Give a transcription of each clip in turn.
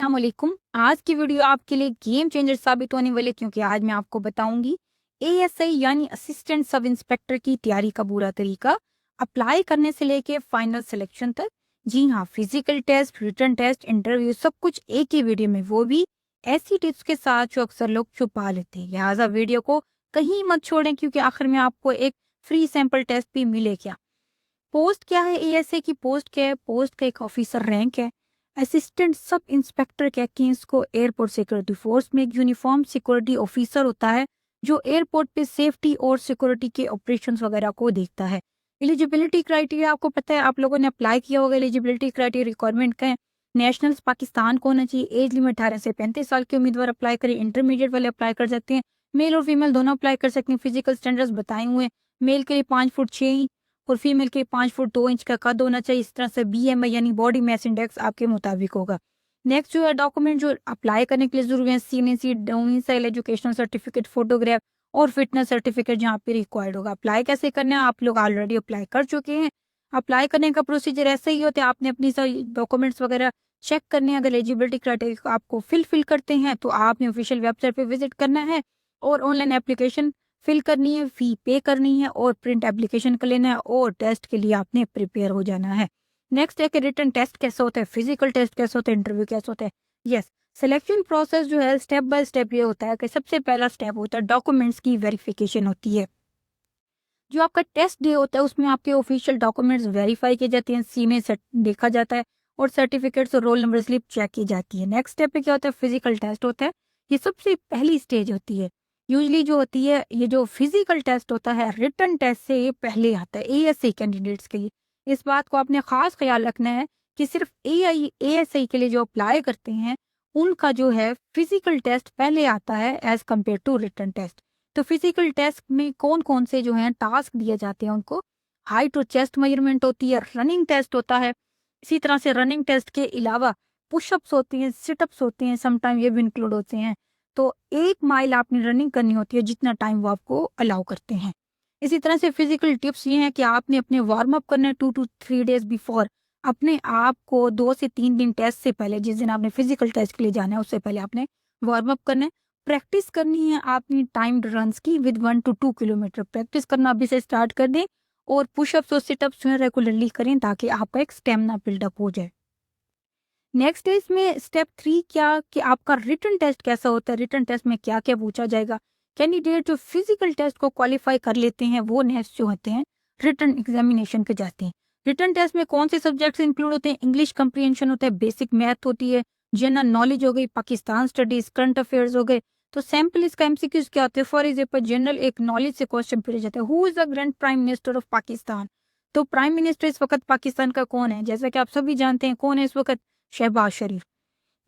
अस्सलामुअलैकुम। आज की वीडियो आपके लिए गेम चेंजर साबित होने वाली है, क्योंकि आज मैं आपको बताऊंगी एएसआई यानी असिस्टेंट सब इंस्पेक्टर की तैयारी का पूरा तरीका, अप्लाई करने से लेके फाइनल सिलेक्शन तक। जी हाँ, physical test, written test, interview, सब कुछ एक ही वीडियो में, वो भी ऐसी टिप्स के साथ जो अक्सर लोग छुपा लेते हैं। लिहाजा वीडियो को कहीं मत छोड़ें, क्योंकि आखिर में आपको एक फ्री सैंपल टेस्ट भी मिलेगा। पोस्ट क्या है? एएसए की पोस्ट क्या है? पोस्ट का एक ऑफिसर रैंक है। असिस्टेंट सब इंस्पेक्टर के अगेंस्ट को एयरपोर्ट सिक्योरिटी फोर्स में एक यूनिफॉर्म सिक्योरिटी ऑफिसर होता है, जो एयरपोर्ट पे सेफ्टी और सिक्योरिटी के ऑपरेशंस वगैरह को देखता है। एलिजिबिलिटी क्राइटेरिया आपको पता है, आप लोगों ने अप्लाई किया होगा। एलिजिबिलिटी क्राइटेरिया रिक्वायरमेंट का है, नेशनल्स पाकिस्तान को होना चाहिए, एज लिमिट 18 से 35 साल के उम्मीदवार अप्लाई करें। इंटरमीडिएट वाले अप्लाई कर सकते हैं, मेल और फीमेल दोनों अप्लाई कर सकते हैं। फिजिकल स्टैंडर्ड्स बताए हुए हैं, मेल के लिए 5 फुट 6 और फीमेल के 5 फुट 2 इंच का कद होना चाहिए। इस तरह से बीएमआई यानी बॉडी मास इंडेक्स आपके मुताबिक होगा। नेक्स्ट जो है डॉक्यूमेंट जो अप्लाई करने के लिए जरूरी है, CNC domicile educational certificate, photograph और फिटनेस सर्टिफिकेट जहाँ पे रिक्वायर्ड होगा। अप्लाई कैसे करना है? आप लोग ऑलरेडी अप्लाई कर चुके हैं। अप्लाई करने का प्रोसीजर ऐसा ही होता है, आपने अपनी सारी डॉक्यूमेंट्स वगैरह चेक करने हैं। अगर एलिजिबिलिटी क्राइटेरिया आपको फिल करते हैं तो आपने ऑफिशियल वेबसाइट पे विजिट करना है और ऑनलाइन एप्लीकेशन फिल करनी है, फी पे करनी है और प्रिंट एप्लीकेशन कर लेना है और टेस्ट के लिए आपने प्रिपेयर हो जाना है। नेक्स्ट है कि रिटन टेस्ट कैसा होता है, फिजिकल टेस्ट कैसा होता है, इंटरव्यू कैसा होता है। यस, सिलेक्शन प्रोसेस जो है स्टेप बाय स्टेप ये होता है कि सबसे पहला स्टेप होता है डॉक्यूमेंट्स की वेरिफिकेशन होती है। जो आपका टेस्ट डे होता है उसमें आपके ऑफिशियल डॉक्यूमेंट्स वेरीफाई किए जाते हैं, सी में देखा जाता है और सर्टिफिकेट्स और रोल नंबर स्लिप चेक की जाती है। नेक्स्ट स्टेप पे क्या होता है? फिजिकल टेस्ट होता है। ये सबसे पहली स्टेज होती है। यूजली जो होती है, ये जो फिजिकल टेस्ट होता है रिटन टेस्ट से ये पहले आता है एएसआई कैंडिडेट्स के लिए। इस बात को आपने खास ख्याल रखना है कि सिर्फ एएसआई के लिए जो अप्लाई करते हैं उनका जो है फिजिकल टेस्ट पहले आता है as compare to written test. तो फिजिकल टेस्ट में कौन कौन से जो हैं टास्क दिए जाते हैं उनको? हाइट और चेस्ट मेजरमेंट होती है, रनिंग टेस्ट होता है। इसी तरह से रनिंग टेस्ट के अलावा पुशअप्स होती हैं, सिटअप्स होते हैं, समटाइम ये भी इंक्लूड होते हैं। तो 1 माइल आपने रनिंग करनी होती है, जितना टाइम वो आपको अलाउ करते हैं। इसी तरह से फिजिकल टिप्स ये हैं कि आपने अपने वार्म अप करना है 2 to 3 डेज बिफोर। अपने आप को 2 से 3 दिन टेस्ट से पहले, जिस दिन आपने फिजिकल टेस्ट के लिए जाना है उससे पहले आपने वार्म अप करना है। प्रैक्टिस करनी है आपने टाइम्ड रन्स की विद 1 to 2 किलोमीटर। प्रैक्टिस करना अभी से स्टार्ट कर दें और पुशअप्स और सिटअप्स जो है रेगुलरली करें, ताकि आपका एक स्टेमिना बिल्डअप हो जाए। नेक्स्ट है इसमें स्टेप 3 क्या कि आपका रिटन टेस्ट कैसा होता है। रिटन टेस्ट में क्या क्या पूछा जाएगा? कैंडिडेट जो फिजिकल टेस्ट को क्वालिफाई कर लेते हैं वो नेक्स्ट जो होते हैं रिटन एग्जामिनेशन पे जाते हैं। रिटन टेस्ट में कौन से सब्जेक्ट्स इंक्लूड होते हैं? इंग्लिश कंप्रीहेंशन होता है, बेसिक मैथ होती है, जनरल नॉलेज हो गई, पाकिस्तान स्टडीज, करंट अफेयर्स हो गए। तो सैम्पल इसका एमसीक्यूज क्या होते हैं? फॉर एग्जाम्पल जनरल एक नॉलेज से क्वेश्चन पूछा जाता है, who is the grand prime minister of Pakistan. तो प्राइम मिनिस्टर इस वक्त पाकिस्तान का कौन है? जैसा कि आप सभी जानते हैं कौन है इस वक्त? शहबाज शरीफ।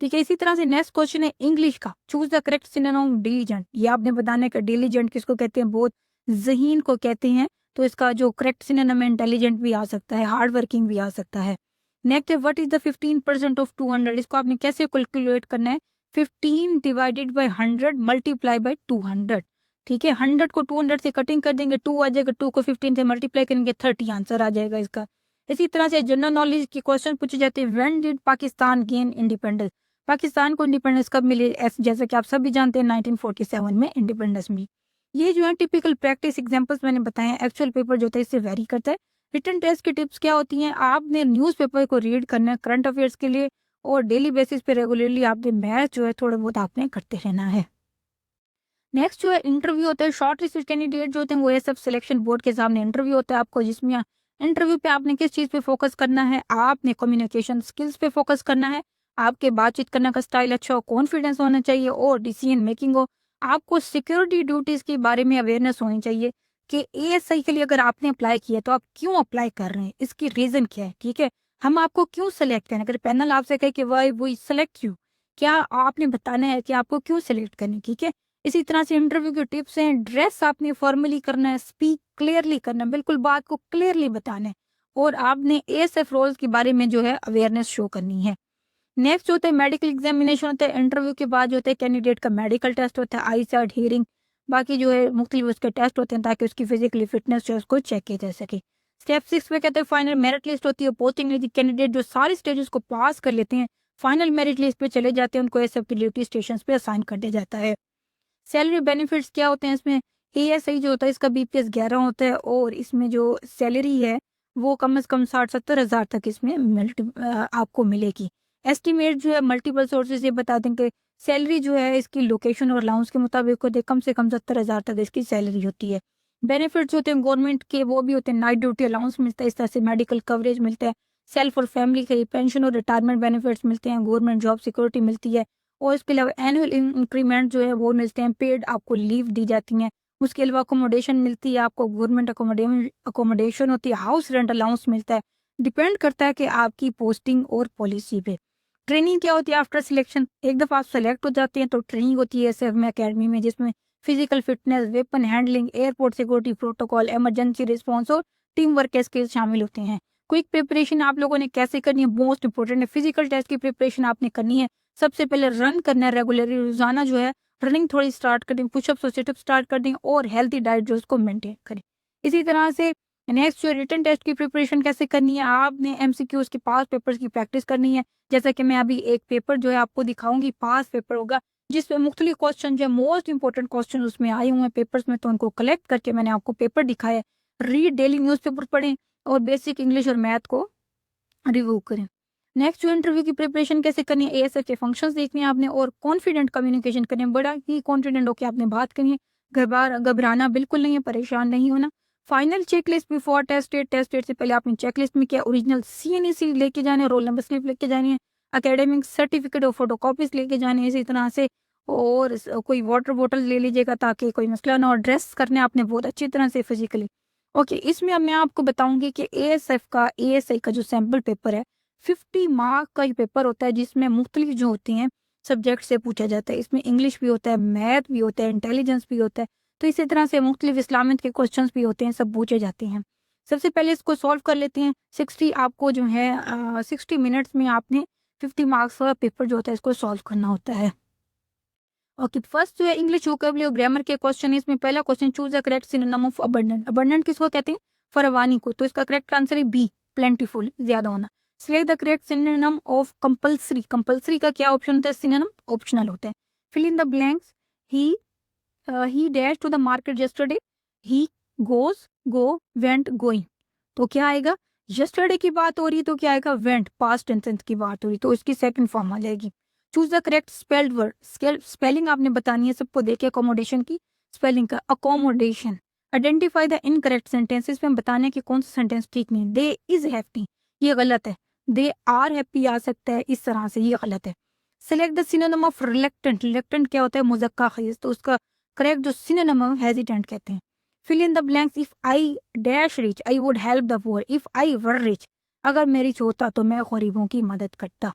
ठीक है, इसी तरह से नेक्स्ट क्वेश्चन है इंग्लिश का, choose the correct synonym diligent. ये आपने बताना है कि डिलीजेंट किसको कहते हैं? बहुत ज़हीन को कहते हैं। तो इसका जो करेक्ट सिनोनिम है इंटेलिजेंट भी आ सकता है, हार्ड वर्किंग भी आ सकता है। नेक्स्ट है व्हाट इज द 15% ऑफ 200। इसको आपने कैसे कैलकुलेट करना है? 15 डिवाइडेड बाई 100 मल्टीप्लाई बाई 200। ठीक है, 100 को 200 से कटिंग कर देंगे, 2 आ जाएगा, 2 को 15 से मल्टीप्लाई करेंगे, 30 आंसर आ जाएगा इसका। इसी तरह से जनरल नॉलेज के क्वेश्चन पूछे जाते हैं, when did Pakistan gain independence. Pakistan को इंडिपेंडेंस कब मिली? जैसे कि आप सभी जानते हैं 1947 में इंडिपेंडेंस मिली। ये जो है टिपिकल प्रैक्टिस एग्जांपल्स मैंने बताए हैं। एक्चुअल पेपर जो होता है इससे वेरी करता है। रिटन टेस्ट की टिप्स क्या होती हैं? आपने न्यूज़पेपर को रीड करना है करंट अफेयर्स के लिए, और डेली बेसिस पे रेगुलरली आपने मैथ जो है थोड़ा बहुत आपने करते रहना है। नेक्स्ट जो है इंटरव्यू होता है। शॉर्ट लिस्टेड कैंडिडेट जो होते हैं वो ये सब सिलेक्शन बोर्ड के सामने इंटरव्यू होता है आपको, जिसमें इंटरव्यू पे आपने किस चीज़ पे फोकस करना है? आपने कम्युनिकेशन स्किल्स पे फोकस करना है, आपके बातचीत करने का स्टाइल अच्छा हो, कॉन्फिडेंस होना चाहिए और डिसीजन मेकिंग हो। आपको सिक्योरिटी ड्यूटीज़ के बारे में अवेयरनेस होनी चाहिए कि एएसआई के लिए अगर आपने अप्लाई किया तो आप क्यों अप्लाई कर रहे हैं, इसकी रीज़न क्या है। ठीक है, हम आपको क्यों सेलेक्ट करें? अगर पैनल आपसे कहे कि वाई वी सेलेक्ट यू, क्या आपने बताना है कि आपको क्यों सेलेक्ट करें। ठीक है, इसी तरह से इंटरव्यू की टिप्स हैं, ड्रेस आपने फॉर्मली करना है, स्पीक क्लियरली करना है, बिल्कुल बात को क्लियरली बताना है और आपने एएसएफ रोल्स के बारे में जो है अवेयरनेस शो करनी है। नेक्स्ट होता है मेडिकल एग्जामिनेशन होता है। इंटरव्यू के बाद जो होता है कैंडिडेट का मेडिकल टेस्ट होता है, आई साइट, हियरिंग, बाकी जो है मुख्तलिफ उसके टेस्ट होते हैं ताकि उसकी फिजिकली फिटनेस जो है उसको चेक किया जा सके। स्टेप 6 में कहते हैं फाइनल मेरिट लिस्ट होती है। पोस्टिंग कैंडिडेट जो सारे स्टेजेस को पास कर लेते हैं फाइनल मेरिट लिस्ट पे चले जाते हैं, उनको एएसएफ की ड्यूटी स्टेशन पे असाइन कर दिया जाता है। सैलरी बेनिफिट्स क्या होते हैं इसमें? एएसआई जो होता है इसका बीपीएस 11 होता है और इसमें जो सैलरी है वो कम से कम 60-70 हज़ार तक इसमें आपको मिलेगी। एस्टिमेट जो है मल्टीपल सोर्सेज ये बता दें कि सैलरी जो है इसकी लोकेशन और अलाउंस के मुताबिक होते कम से कम 70 हज़ार तक इसकी सैलरी होती है। बेनिफिट्स होते हैं गवर्नमेंट के वो भी होते हैं, नाइट ड्यूटी अलाउंस मिलता है, इस तरह से मेडिकल कवरेज मिलता है, सेल्फ और फैमिली के पेंशन और रिटायरमेंट बेनिफिट्स मिलते हैं, गवर्नमेंट जॉब सिक्योरिटी मिलती है और इसके अलावा एनुअल इंक्रीमेंट जो है वो मिलते हैं, पेड आपको लीव दी जाती हैं। उसके अलावा अकोमोडेशन मिलती है आपको, गवर्नमेंट अकोमोडेशन होती है, हाउस रेंट अलाउंस मिलता है, डिपेंड करता है कि आपकी पोस्टिंग और पॉलिसी पे। ट्रेनिंग क्या होती है आफ्टर सिलेक्शन? एक दफ़ा आप सेलेक्ट हो जाते हैं तो ट्रेनिंग होती है एसएफ में अकेडमी में, जिसमें physical fitness, weapon handling, airport security protocol, emergency response और टीम वर्क के स्किल्स शामिल होते हैं। क्विक प्रिपरेशन आप लोगों ने कैसे करनी है, मोस्ट इंपॉर्टेंट है। फिजिकल टेस्ट की प्रिपरेशन आपने करनी है, सबसे पहले रन करना है रेगुलरली, रोजाना जो है रनिंग थोड़ी स्टार्ट कर दें, पुशअप्स और सिटअप स्टार्ट कर दें और हेल्थी डाइट जो उसको मेंटेन करें। इसी तरह से नेक्स्ट जो रिटन टेस्ट की प्रिपरेशन कैसे करनी है, आपने एमसीक्यूज के पास पेपर्स की प्रैक्टिस करनी है। जैसा कि मैं अभी एक पेपर जो है आपको दिखाऊंगी, पास पेपर होगा जिसमें मुख्तलिफ क्वेश्चन जो मोस्ट इंपॉर्टेंट क्वेश्चन उसमें आए हुए हैं पेपर्स में, तो उनको कलेक्ट करके मैंने आपको पेपर दिखाया। रीड डेली न्यूज़पेपर पढ़ें और बेसिक इंग्लिश और मैथ को रिव्यू करें। नेक्स्ट जो इंटरव्यू की प्रिपरेशन कैसे करनी है, एएसएफ के फंक्शंस देखने हैं आपने और कॉन्फिडेंट कम्युनिकेशन करनी है, बड़ा ही कॉन्फिडेंट होकर आपने बात करनी है, घबराना बिल्कुल नहीं है, परेशान नहीं होना। Final checklist before test date से पहले आपने चेक लिस्ट में क्या ओरिजिनल सीएनईसी लेके जाने, रोल नंबर स्लिप लेके जानी है, एकेडमिक सर्टिफिकेट और फोटो कॉपीज लेके जाने हैं इसी तरह से, और कोई वाटर बोतल ले लीजिएगा ताकि कोई मसला ना हो। ड्रेस करने आपने बहुत अच्छी तरह से फिजिकली। ओके, इसमें अब मैं आपको बताऊंगी कि एएसआई का जो सैम्पल पेपर है 50 मार्क का ये पेपर होता है, जिसमें मुख्तलिफ जो होती हैं सब्जेक्ट से पूछा जाता है। इसमें इंग्लिश भी होता है, मैथ भी होता है, इंटेलिजेंस भी होता है, तो इसी तरह से मुख्तलिफ इस्लामिक के क्वेश्चंस भी होते हैं, सब पूछे जाते हैं। सबसे पहले इसको सॉल्व कर लेते हैं। 60 आपको जो है 60 मिनट्स में आपने 50 मार्क्स का पेपर जो होता है इसको सॉल्व करना होता है। ओके, फर्स्ट जो है इंग्लिश वोकैबुलरी और ग्रामर के क्वेश्चन है। इसमें पहला question, choose the correct synonym of abundant. Abundant किसको कहते हैं? फरावानी को, तो इसका करेक्ट आंसर है बी, प्लेंटीफुल, ज्यादा होना। Select the correct synonym of compulsory. Compulsory का क्या ऑप्शन होता है? सिनोनिम ऑप्शनल होता है। Fill in the blanks. He dash to the market yesterday, he goes, go, went, going, तो क्या आएगा? यस्टरडे की बात हो रही है तो क्या आएगा? वेंट, पास्ट टेंस की बात हो रही तो इसकी सेकंड फॉर्म आ जाएगी। Choose the correct spelled word. Spelling आपने बतानी है सबको देखे अकोमोडेशन की स्पेलिंग का, accommodation. Identify the incorrect sentences में बताने कि कौन सा सेंटेंस ठीक नहीं। दे इज हैप्पी, ये गलत है। दे आर हैप्पी आ सकता है इस तरह से, ये गलत है। Select the synonym of reluctant. Reluctant क्या होता है? मुज़क्कर खीस, तो उसका करेक्ट जो सिनोनिम है हेजिटेंट कहते हैं। Fill in the blanks. If I dash rich I would help the poor. If I were rich, अगर मैं रिच होता तो मैं गरीबों की मदद करता।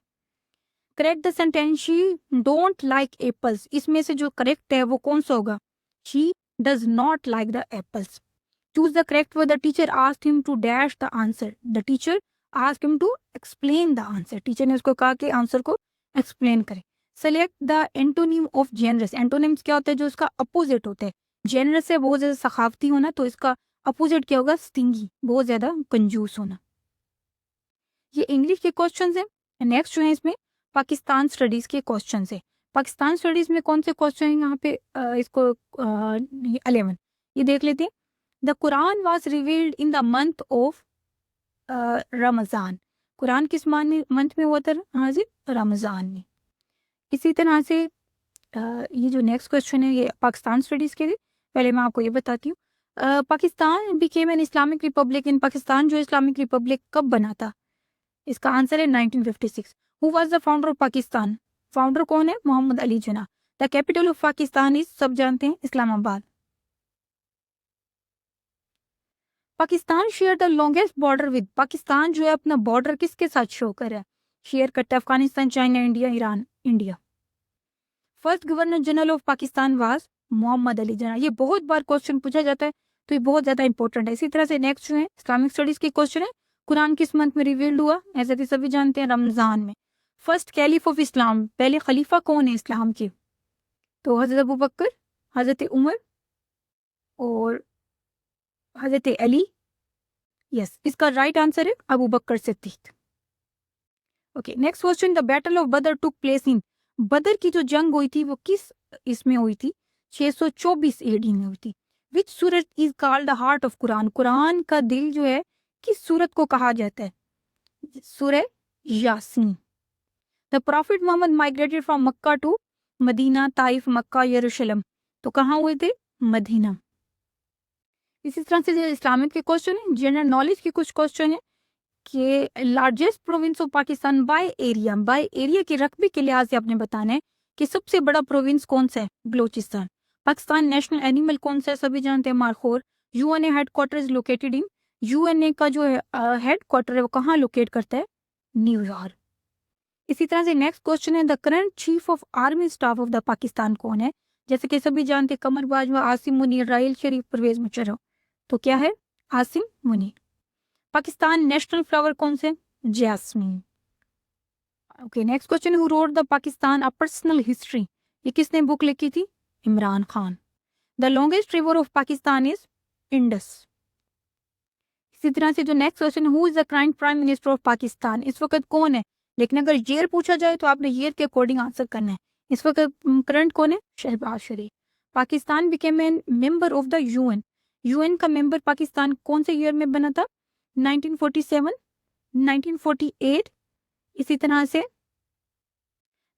Correct the sentence, she don't like apples. इसमें से जो करेक्ट है वो कौन सा होगा? She does not like the apples. Choose the correct word. The teacher asked him to dash the answer. The teacher asked him to explain the answer. Teacher ने उसको कहा कि आंसर को एक्सप्लेन करे। Select the antonym of generous. Antonyms क्या होता है? जो उसका अपोजिट होता है। जेनरस से बहुत ज्यादा सखावती होना, तो इसका अपोजिट क्या होगा? स्टिंगी, बहुत ज्यादा कंजूस होना। ये इंग्लिश के क्वेश्चन है। नेक्स्ट जो है इसमें पाकिस्तान स्टडीज के क्वेश्चन है। पाकिस्तान स्टडीज में कौन से क्वेश्चन है यहाँ पे? इसको 11 ये देख लेते हैं। The Quran was revealed in the month of Ramzan. Quran किस मंथ में हुआ था? हाँ जी, रमज़ान में। इसी तरह से ये जो नेक्स्ट क्वेश्चन है ये पाकिस्तान स्टडीज के लिए। पहले मैं आपको ये बताती हूँ। Pakistan became an Islamic republic in. Pakistan जो इस्लामिक रिपब्लिक कब बना था? इसका आंसर है 1956। Who was the founder of Pakistan? Founder कौन है? Mohammad Ali Jinnah. The capital of Pakistan is, सब जानते हैं, Islamabad. Pakistan share the longest border with. Pakistan जो है अपना बॉर्डर किसके साथ शो कर रहा है? शेयर करता है Afghanistan, China, India, Iran, India. First governor general of Pakistan was Mohammad Ali Jinnah. ये बहुत बार क्वेश्चन पूछा जाता है तो ये बहुत ज्यादा इंपॉर्टेंट है। इसी तरह से नेक्स्ट जो है इस्लामिक स्टडीज के क्वेश्चन है। कुरान किस मंथ में रिवील्ड हुआ? ऐसे तो सभी जानते हैं, रमजान में। फर्स्ट कैलिफ ऑफ इस्लाम, पहले खलीफा कौन है इस्लाम के? तो हजरत अबू बकर, हजरत उमर और हजरत अली। यस, इसका राइट आंसर है Abu Bakr Siddiq. Okay, next question, the battle of Badr took place in, बदर की जो जंग हुई थी वो किस इसमें हुई थी? 624 एडी में हुई थी। विच सूरत is called the heart of Quran, Quran का दिल जो है किस सूरत को कहा जाता है? सूरह यासीन। The prophet Muhammad migrated from Mecca to Medina, Taif, Mecca, Jerusalem, तो कहाँ हुए थे? मदीना। इसी तरह से जो इस्लामिक के क्वेश्चन है, जनरल नॉलेज के कुछ क्वेश्चन है कि largest province of Pakistan by area के रकबे के लिहाज से आपने बताना है कि सबसे बड़ा प्रोविंस कौन सा है? बलोचिस्तान। पाकिस्तान नेशनल एनिमल कौन सा है? सभी जानते हैं, markhor. UNA headquarter is located in, UNA का जो हेडक्वार्टर है वो कहाँ लोकेट करता है? न्यूयॉर्क। इसी तरह से नेक्स्ट क्वेश्चन है, the current chief of army staff of the Pakistan कौन है? जैसे कि सभी जानते हैं, कमर बाजवा, आसिम मुनीर, राहिल शरीफ, परवेज मुशर्रफ, तो क्या है? आसिम मुनीर। पाकिस्तान नेशनल फ्लावर कौन से? Jasmine. Okay, next question, who wrote the Pakistan a personal history, ये किसने बुक लिखी थी? Imran Khan. The longest river of Pakistan is Indus. इसी तरह से जो next question, who is the current prime minister of Pakistan, इस वक्त कौन है? लेकिन अगर ईयर पूछा जाए तो आपने ईयर के अकॉर्डिंग आंसर करना है। इस वक्त करंट कौन है? Shehbaz Sharif. Pakistan became a member of the UN, UN का मेंबर पाकिस्तान कौन से ईयर में बना था? 1947, 1948, इसी तरह से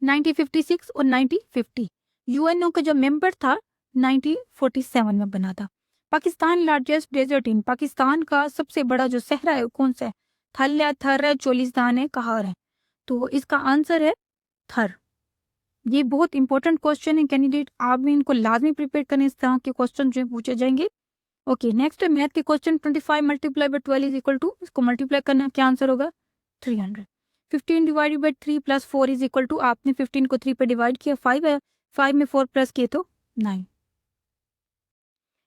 1956 और 1950। यूएनओ का जो मेंबर था 1947 में बना था। Pakistan largest desert in, Pakistan का सबसे बड़ा जो सहरा है कौन सा है? थल है, थर है, चोलिस्तान है, कहार है, तो इसका आंसर है थर। ये बहुत इंपॉर्टेंट क्वेश्चन है कैंडिडेट, आप भी इनको लाजमी प्रिपेयर करें, इस तरह के क्वेश्चन जो पूछे जाएंगे। ओके, नेक्स्ट है मैथ के question, 25 multiply by 12 is equal to, इसको मल्टीप्लाई करना, क्या आंसर होगा? 300। 15 divided by 3 plus 4 is equal to, आपने 15 को 3 पे डिवाइड किया, 5 है, 5 में 4 प्लस किए तो 9।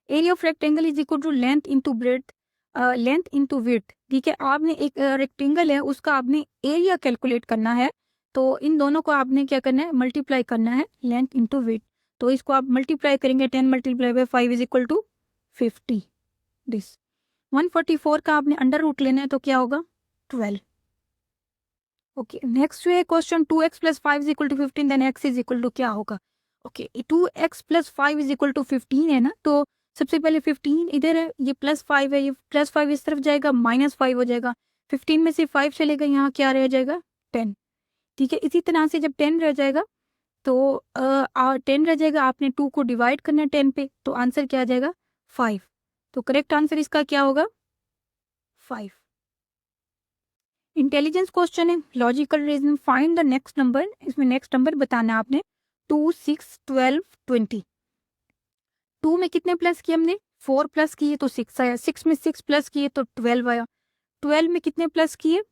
Area of rectangle is equal to length into breadth, length into width, ठीक है। आपने एक रेक्टेंगल है उसका आपने एरिया कैलकुलेट करना है, तो इन दोनों को आपने क्या करना है? मल्टीप्लाई करना है, लेंथ इंटू विड्थ। तो इसको आप मल्टीप्लाई करेंगे, 10 multiply by 5 is equal to 50 this. 144 का आपने अंडर रूट लेना है, तो क्या होगा? 12। ओके, नेक्स्ट है question, 2x plus 5 is equal to 15, then x is equal to क्या होगा? Okay, 2x plus 5 is equal to 15 है ना, तो सबसे पहले 15 इधर है, ये प्लस 5 है, ये प्लस 5 इस तरफ जाएगा, माइनस 5 हो जाएगा, 15 में से 5 चलेगा, यहाँ क्या रह जाएगा? 10, ठीक है। इसी तरह से जब 10 रह जाएगा तो 10 रह जाएगा, आपने 2 को डिवाइड करना है 10 पे, तो आंसर क्या आ जाएगा? 5। तो करेक्ट आंसर इसका क्या होगा? 5। इंटेलिजेंस क्वेश्चन है, logical reason, find the next number, इसमें नेक्स्ट नंबर बताना है आपने। 2, 6, 12, 20। 2 में कितने प्लस किए हमने? 4 प्लस किए तो 6 आया, 6 में 6 प्लस किए तो 12 आया, 12 में कितने प्लस किए?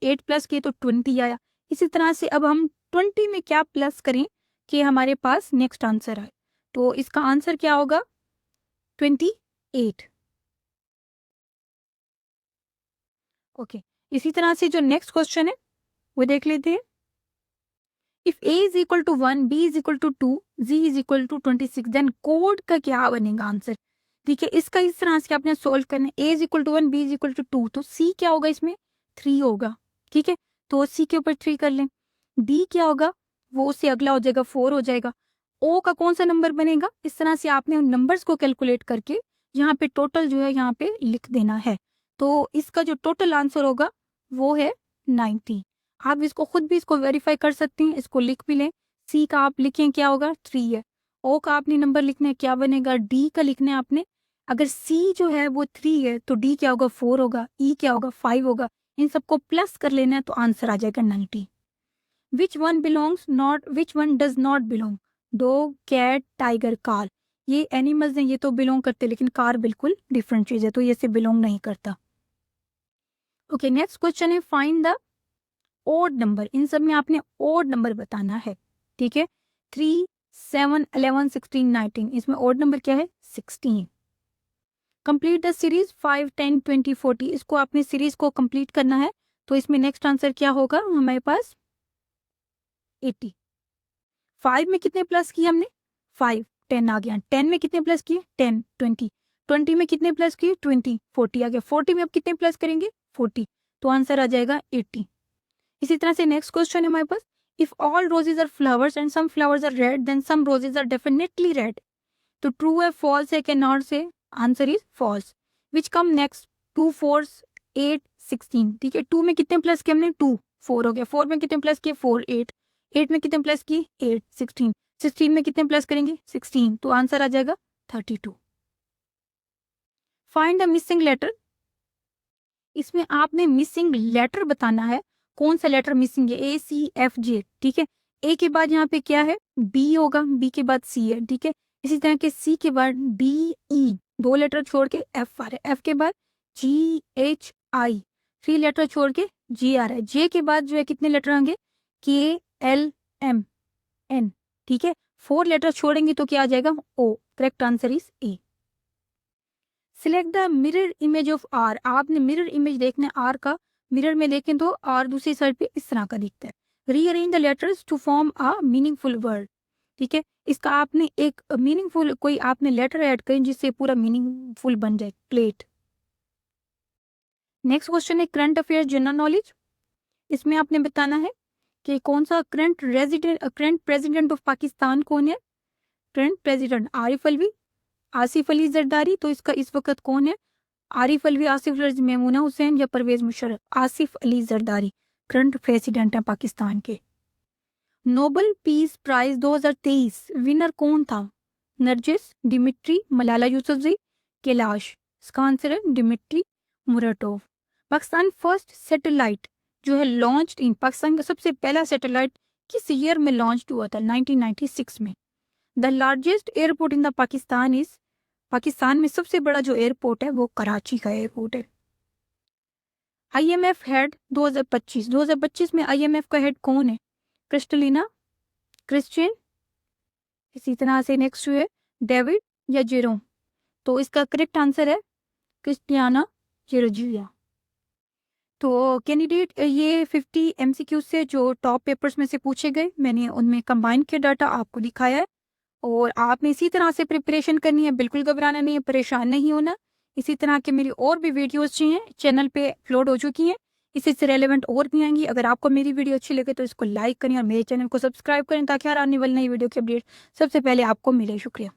8 प्लस किए तो 20 आया। इसी तरह से अब हम 20 में क्या प्लस करें कि हमारे पास नेक्स्ट आंसर आए, तो इसका आंसर क्या होगा? 28। ओके, इसी तरह से जो नेक्स्ट क्वेश्चन है वो देख लेते हैं। If a is equal to 1, b is equal to 2, z is equal to 26, then code का क्या बनेगा आंसर? ठीक है, इसका इस तरह से आपने सोल्व करना है। a is equal to 1, b is equal to 2, तो c क्या होगा? इसमें 3 होगा, ठीक है, तो c के ऊपर 3 कर लें। d क्या होगा? वो उससे अगला हो जाएगा, 4 हो जाएगा। o का कौन सा नंबर बनेगा? इस तरह से आपने उन नंबर्स को कैलकुलेट करके यहाँ पे टोटल जो है यहाँ पे लिख देना है, तो इसका जो टोटल आंसर होगा वो है 90। आप इसको खुद भी इसको वेरीफाई कर सकते हैं, इसको लिख भी लें। सी का आप लिखें क्या होगा? 3 है। ओ का आपने नंबर लिखना है, क्या बनेगा? डी का लिखना है आपने, अगर सी जो है वो 3 है तो डी क्या होगा? 4 होगा, ई क्या होगा? 5 होगा। इन सबको प्लस कर लेना है तो आंसर आ जाएगा 90। Which one belongs not, which one does not belong? Dog, cat, tiger, car, ये एनिमल्स हैं, ये तो बिलोंग करते, लेकिन कार बिल्कुल डिफरेंट चीज है, तो ये से बिलोंग नहीं करता। ओके, नेक्स्ट क्वेश्चन है, फाइंड द ओड नंबर, इन सब में आपने ओड नंबर बताना है, ठीक है। 3, 7, 11, 16, 19, इसमें ओड नंबर क्या है? 16। कंप्लीट द सीरीज 5, 10, 20, 40, इसको आपने सीरीज को कंप्लीट करना है, तो इसमें नेक्स्ट आंसर क्या होगा हमारे पास? 80। 5 में कितने प्लस किए हमने? 5, 10 आ गया। 10 में कितने प्लस किए? 10, 20, 20 में कितने प्लस किए? 20, 40 आ गया। 40 में अब कितने प्लस करेंगे? 40, तो आंसर आ जाएगा 80। इसी तरह से नेक्स्ट क्वेश्चन है हमारे पास, if all roses are flowers and some flowers are red then some roses are definitely red. तो ट्रू है, फॉल्स है, can not say, answer is false. Which come next, 2 4 8 16। ठीक है, 2 में कितने प्लस किए हमने, 2, 4 हो गया। 4 में कितने प्लस किए, 4, 8। 8 में कितने प्लस किए, 8, 16। 16 में कितने प्लस करेंगे, 16। तो आंसर आ जाएगा 32। Find the missing letter. इसमें आपने मिसिंग लेटर बताना है, कौन सा लेटर मिसिंग है, ए सी एफ जे। ठीक है, ए के बाद यहाँ पे क्या है, बी होगा, बी के बाद सी है। ठीक है, इसी तरह के सी के बाद डी ई, 2 लेटर छोड़ के एफ आ रहा है, एफ के बाद जी एच आई, 3 लेटर छोड़ के जी आ रहा है। जे के बाद जो है कितने लेटर होंगे, के एल एम एन। ठीक है, 4 लेटर छोड़ेंगे तो क्या आ जाएगा, O. Correct answer is A. Select the mirror image of R. आपने मिरर इमेज देखना है आर का, मिरर में देखें तो आर दूसरी साइड पे इस तरह का दिखता है। Rearrange the letters to form a meaningful word. ठीक है, इसका आपने एक मीनिंगफुल कोई आपने लेटर ऐड करें जिससे पूरा मीनिंगफुल बन जाए, प्लेट। नेक्स्ट क्वेश्चन है करंट अफेयर्स जनरल नॉलेज। इसमें आपने बताना है कि कौन सा करंट प्रेसिडेंट ऑफ पाकिस्तान कौन है। Current president Arif Alvi, Asif Ali Zardari. तो इसका इस वक्त कौन है, आरिफ अलवी, आसिफ अली, मेमूना हुसैन या परवेज मुशर्रफ। आसिफ अली जरदारी करंट प्रेसिडेंट है पाकिस्तान के। नोबेल पीस प्राइज 2023 विनर कौन था, नरजिस, डिमिट्री, मलाला यूसुफजई, कैलाश। इसका आंसर है Dmitry Muratov. Pakistan first satellite जो है लॉन्च इन, पाकिस्तान का सबसे पहला सैटेलाइट किस ईयर में लॉन्च हुआ था, 1996 में। The largest airport in the Pakistan is, Pakistan में सबसे बड़ा जो एयरपोर्ट है वो कराची का एयरपोर्ट है। आईएमएफ हेड 2025 में आईएमएफ का हेड कौन है, क्रिस्टलिना, क्रिश्चियन। इसी तरह से नेक्स्ट है डेविड या जेरोम। तो इसका करेक्ट आंसर है क्रिस्टियाना जेरोजिया। तो कैंडिडेट ये 50 एमसीक्यू से जो टॉप पेपर्स में से पूछे गए मैंने उनमें कंबाइन किया डाटा आपको दिखाया है, और आपने इसी तरह से प्रिपरेशन करनी है, बिल्कुल घबराना नहीं है, परेशान नहीं होना। इसी तरह के मेरी और भी वीडियोस चाहिए चैनल पे अपलोड हो चुकी हैं, इसी से रेलेवेंट और भी आएंगी। अगर आपको मेरी वीडियो अच्छी लगे तो इसको लाइक करें और मेरे चैनल को सब्सक्राइब करें ताकि हर आने वाली नई वीडियो की अपडेट सबसे पहले आपको मिले। शुक्रिया।